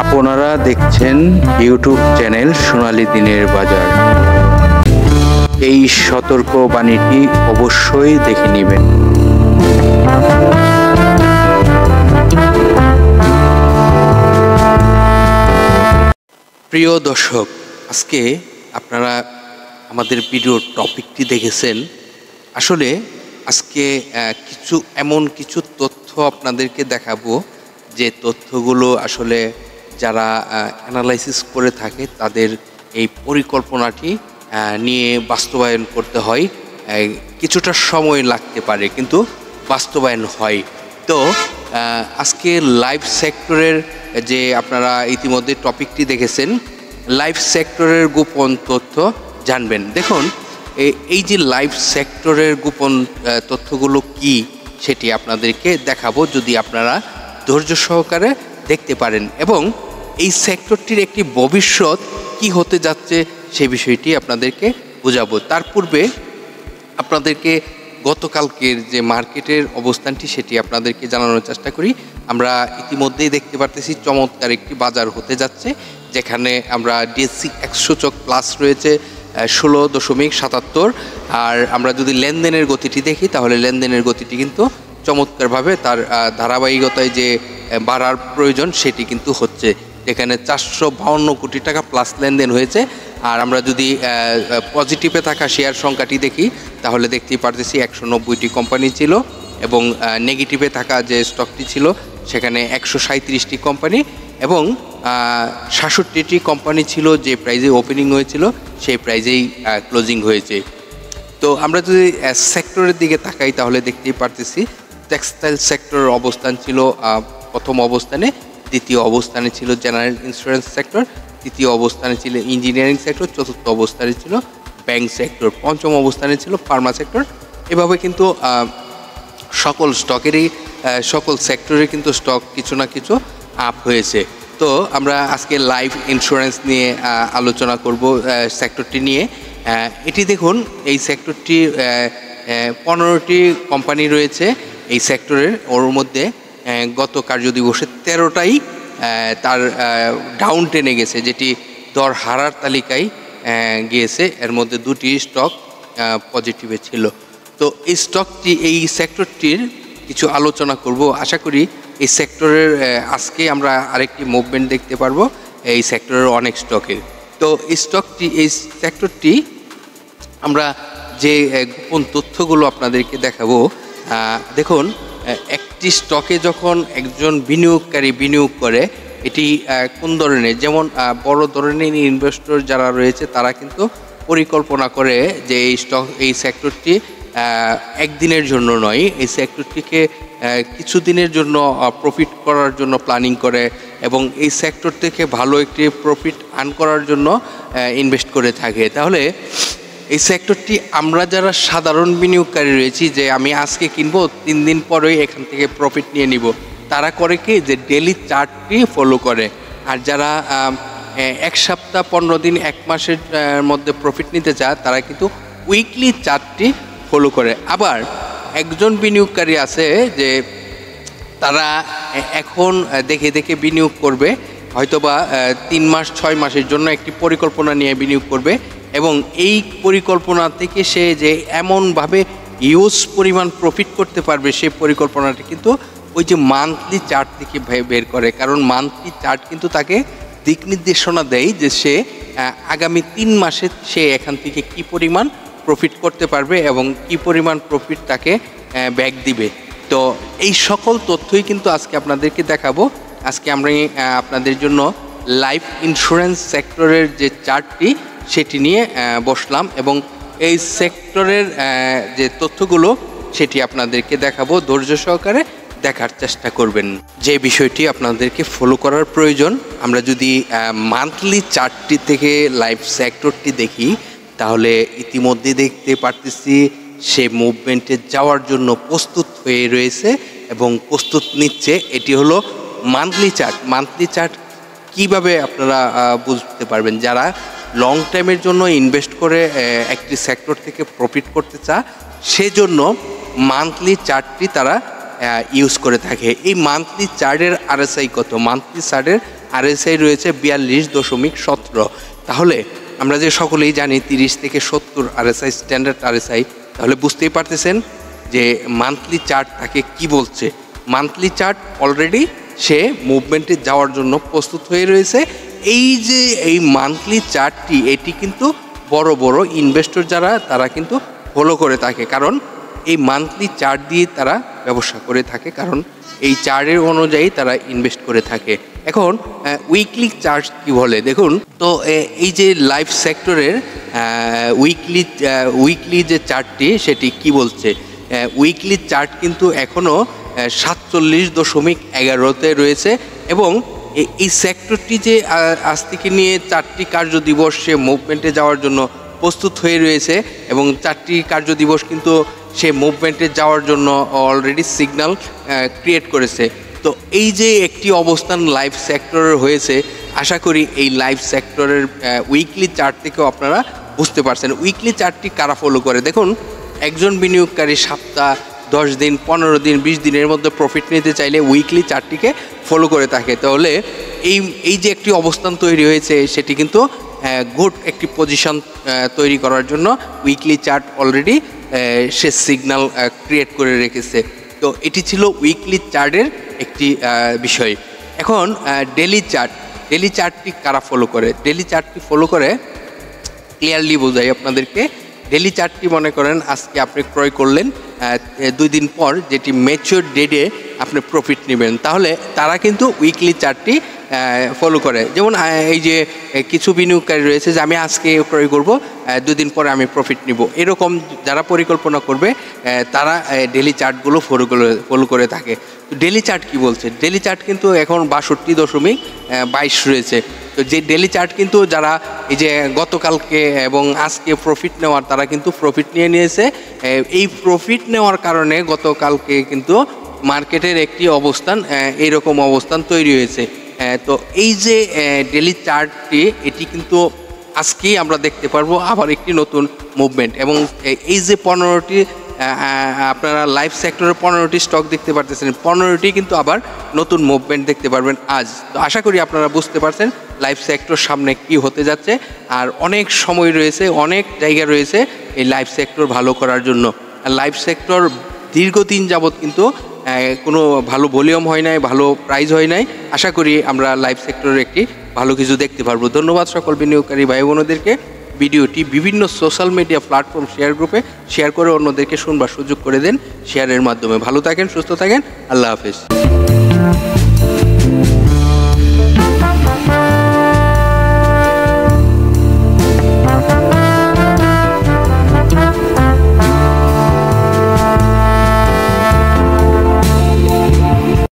আপনারা দেখছেন YouTube channel সোনালী দিনের বাজার। এই সতর্ক বাণীটি অবশ্যই দেখে নেবেন। প্রিয় দর্শক, আজকে আপনারা আমাদের ভিডিওর টপিকটি দেখেছেন। আসলে আজকে এমন কিছু তথ্য আপনাদেরকে দেখাবো যে তথ্যগুলো আসলে যারা অ্যানালাইসিস করে থাকে তাদের এই পরিকল্পনাটি নিয়ে বাস্তবায়ন করতে হয়। কিছুটা সময় লাগতে পারে, কিন্তু বাস্তবায়ন হয়। তো আজকে লাইফ সেক্টরের যে আপনারা ইতিমধ্যে টপিকটি দেখেছেন, লাইফ সেক্টরের গোপন তথ্য জানবেন। দেখুন, এই যে লাইফ সেক্টরের গোপন তথ্যগুলো কি সেটি আপনাদেরকে দেখাবো, যদি আপনারা ধৈর্য সহকারে দেখতে পারেন, এবং এই সেক্টরটির একটি ভবিষ্যৎ কি হতে যাচ্ছে সেই বিষয়টি আপনাদেরকে বোঝাবো। তার পূর্বে আপনাদেরকে গতকালকের যে মার্কেটের অবস্থানটি সেটি আপনাদেরকে জানানোর চেষ্টা করি। আমরা ইতিমধ্যেই দেখতে পারতেছি চমৎকার একটি বাজার হতে যাচ্ছে, যেখানে আমরা ডিএসসি 100 সূচক প্লাস রয়েছে 16.77। আর আমরা যদি লেনদেনের গতিটি দেখি, তাহলে লেনদেনের গতিটি কিন্তু চমৎকারভাবে তার ধারাবাহিকতায় যে বাড়ার প্রয়োজন সেটি কিন্তু হচ্ছে, যেখানে 452 কোটি টাকা প্লাস লেনদেন হয়েছে। আর আমরা যদি পজিটিভে থাকা শেয়ার সংখ্যাটি দেখি, তাহলে দেখতেই পারতেছি 190টি কোম্পানি ছিল, এবং নেগেটিভে থাকা যে স্টকটি ছিল সেখানে 137টি কোম্পানি এবং 66টি কোম্পানি ছিল যে প্রাইজে ওপেনিং হয়েছিল সেই প্রাইজেই ক্লোজিং হয়েছে। তো আমরা যদি সেক্টরের দিকে তাকাই, তাহলে দেখতেই পারতেছি টেক্সটাইল সেক্টরের অবস্থান ছিল প্রথম অবস্থানে, দ্বিতীয় অবস্থানে ছিল জেনারেল ইন্স্যুরেন্স সেক্টর, তৃতীয় অবস্থানে ছিল ইঞ্জিনিয়ারিং সেক্টর, চতুর্থ অবস্থানে ছিল ব্যাংক সেক্টর, পঞ্চম অবস্থানে ছিল ফার্মা সেক্টর। এভাবে কিন্তু সকল স্টকেরই সকল সেক্টরে কিন্তু স্টক কিছু না কিছু আপ হয়েছে। তো আমরা আজকে লাইফ ইন্স্যুরেন্স নিয়ে আলোচনা করব, সেক্টরটি নিয়ে। এটি দেখুন, এই সেক্টরটি 15টি কোম্পানি রয়েছে এই সেক্টরের, ওর মধ্যে গত কার্যদিবসে 13টাই তার ডাউন টেনে গেছে, যেটি দর হারার তালিকায় গিয়েছে। এর মধ্যে 2টি স্টক পজিটিভে ছিল। তো এই সেক্টরটির কিছু আলোচনা করব। আশা করি এই সেক্টরের আজকে আমরা আরেকটি মুভমেন্ট দেখতে পারবো এই সেক্টরের অনেক স্টকের। তো এই সেক্টরটি আমরা যে গোপন তথ্যগুলো আপনাদেরকে দেখাবো, দেখুন, একটি স্টকে যখন একজন বিনিয়োগকারী বিনিয়োগ করে, এটি কোন ধরনের, যেমন বড় ধরনের ইনভেস্টর যারা রয়েছে তারা কিন্তু পরিকল্পনা করে যে এই সেক্টরটি একদিনের জন্য নয়, এই সেক্টরটিকে কিছুদিনের জন্য প্রফিট করার জন্য প্ল্যানিং করে, এবং এই সেক্টর থেকে ভালো একটি প্রফিট আর্ন করার জন্য ইনভেস্ট করে থাকে। তাহলে এই সেক্টরটি আমরা যারা সাধারণ বিনিয়োগকারী রয়েছি, যে আমি আজকে কিনবো 3 দিন পরেই এখান থেকে প্রফিট নিয়ে নিব, তারা করে কি যে ডেলি চার্টটি ফলো করে। আর যারা 1 সপ্তাহ 15 দিন 1 মাসের মধ্যে প্রফিট নিতে চায়, তারা কিন্তু উইকলি চার্টটি ফলো করে। আবার একজন বিনিয়োগকারী আছে যে তারা এখন দেখে দেখে বিনিয়োগ করবে, হয়তোবা 3 মাস 6 মাসের জন্য একটি পরিকল্পনা নিয়ে বিনিয়োগ করবে, এবং এই পরিকল্পনা থেকে সে যে এমনভাবে হিউজ পরিমাণ প্রফিট করতে পারবে, সেই পরিকল্পনাটি কিন্তু ওই যে মান্থলি চার্ট থেকে বের করে। কারণ মান্থলি চার্ট কিন্তু তাকে দিক নির্দেশনা দেয় যে সে আগামী 3 মাসে সে এখান থেকে কি পরিমাণ প্রফিট করতে পারবে এবং কি পরিমাণ প্রফিট তাকে ব্যাক দিবে। তো এই সকল তথ্যই কিন্তু আজকে আপনাদেরকে দেখাবো। আজকে আমরা আপনাদের জন্য লাইফ ইন্স্যুরেন্স সেক্টরের যে চার্টটি সেটি নিয়ে বসলাম, এবং এই সেক্টরের যে তথ্যগুলো সেটি আপনাদেরকে দেখাবো। ধৈর্য সহকারে দেখার চেষ্টা করবেন। যে বিষয়টি আপনাদেরকে ফলো করার প্রয়োজন, আমরা যদি মান্থলি চার্টটি থেকে লাইফ সেক্টরটি দেখি, তাহলে ইতিমধ্যে দেখতে পারতেছি সে মুভমেন্টে যাওয়ার জন্য প্রস্তুত হয়ে রয়েছে এবং প্রস্তুত নিচ্ছে। এটি হলো মান্থলি চার্ট। মান্থলি চার্ট কিভাবে আপনারা বুঝতে পারবেন? যারা লং টাইমের জন্য ইনভেস্ট করে একটি সেক্টর থেকে প্রফিট করতে চায়, সেজন্য মান্থলি চার্টটি তারা ইউজ করে থাকে। এই মান্থলি চার্টের আরএসআই কত? মান্থলি চার্টের RSI রয়েছে 42.17। তাহলে আমরা যে সকলেই জানি 30 থেকে 70 RSI স্ট্যান্ডার্ড RSI, তাহলে বুঝতেই পারতেছেন যে মান্থলি চার্ট তাকে কি বলছে। মান্থলি চার্ট অলরেডি সে মুভমেন্টে যাওয়ার জন্য প্রস্তুত হয়ে রয়েছে। এই যে এই মান্থলি চার্টটি, এটি কিন্তু বড় বড় ইনভেস্টর যারা তারা কিন্তু ফলো করে থাকে, কারণ এই মান্থলি চার্ট দিয়ে তারা ব্যবসা করে থাকে, কারণ এই চার্টের অনুযায়ী তারা ইনভেস্ট করে থাকে। এখন উইকলি চার্ট কি বলে দেখুন তো, এই যে লাইফ সেক্টরের উইকলি যে চার্টটি সেটি কি বলছে। উইকলি চার্ট কিন্তু এখনও 47.11-তে রয়েছে এবং এই সেক্টরটি যে আজ থেকে নিয়ে 4টি কার্যদিবস সে মুভমেন্টে যাওয়ার জন্য প্রস্তুত হয়ে রয়েছে এবং 4টি কার্যদিবস কিন্তু সে মুভমেন্টে যাওয়ার জন্য অলরেডি সিগন্যাল ক্রিয়েট করেছে। তো এই যে একটি অবস্থান লাইফ সেক্টরের হয়েছে, আশা করি এই লাইফ সেক্টরের উইকলি চার্ট থেকেও আপনারা বুঝতে পারছেন। উইকলি চার্টটি কারা ফলো করে দেখুন, একজন বিনিয়োগকারী সপ্তাহ, 10 দিন, 15 দিন, 20 দিনের মধ্যে প্রফিট নিতে চাইলে উইকলি চার্টটিকে ফলো করে থাকে। তাহলে এই যে একটি অবস্থান তৈরি হয়েছে সেটি কিন্তু গুড একটি পজিশন তৈরি করার জন্য উইকলি চার্ট অলরেডি সে সিগন্যাল ক্রিয়েট করে রেখেছে। তো এটি ছিল উইকলি চার্টের একটি বিষয়। এখন ডেলি চার্টটি কারা ফলো করে। ডেলি চার্টটি ফলো করে ক্লিয়ারলি বোঝাই আপনাদেরকে। ডেলি চার্টটি মনে করেন আজকে আপনি ক্রয় করলেন, 2 দিন পর যেটি ম্যাচিওর ডেটে আপনি প্রফিট নেবেন, তাহলে তারা কিন্তু উইকলি চার্টটি ফলো করে। যেমন এই যে কিছু বিনিয়োগকারী রয়েছে যে আমি আজকে ক্রয় করব, 2 দিন পরে আমি প্রফিট নিব, এরকম যারা পরিকল্পনা করবে তারা ডেলি চার্টগুলো ফলো করে থাকে। তো ডেলি চার্ট কি বলছে, ডেলি চার্ট কিন্তু এখন 62.22 রয়েছে। তো যে ডেলি চার্ট কিন্তু যারা এই যে গতকালকে এবং আজকে প্রফিট নেওয়ার, তারা কিন্তু প্রফিট নিয়েছে। এই প্রফিট নেওয়ার কারণে গতকালকে কিন্তু মার্কেটের একটি অবস্থান, এইরকম অবস্থান তৈরি হয়েছে। তো এই যে ডেলি চার্টটি, এটি কিন্তু আজকেই আমরা দেখতে পারবো আবার একটি নতুন মুভমেন্ট। এবং এই যে 15টি আপনারা লাইফ সেক্টরের 15টি স্টক দেখতে পারতেছেন, 15টি কিন্তু আবার নতুন মুভমেন্ট দেখতে পারবেন আজ। তো আশা করি আপনারা বুঝতে পারছেন লাইফ সেক্টর সামনে কি হতে যাচ্ছে। আর অনেক সময় রয়েছে, অনেক জায়গা রয়েছে এই লাইফ সেক্টর ভালো করার জন্য। আর লাইফ সেক্টর দীর্ঘদিন যাবৎ কিন্তু কোনো ভালো ভলিউম হয় নাই, ভালো প্রাইস হয় নাই। আশা করি আমরা লাইফ সেক্টরের একটি ভালো কিছু দেখতে পারবো। ধন্যবাদ সকল বিনিয়োগকারী ভাই বোনদেরকে। ভিডিওটি বিভিন্ন সোশ্যাল মিডিয়া প্ল্যাটফর্ম শেয়ার গ্রুপে শেয়ার করে অন্যদেরকে শুনবার সুযোগ করে দেন শেয়ারের মাধ্যমে। ভালো থাকেন, সুস্থ থাকেন, আল্লাহ হাফেজ।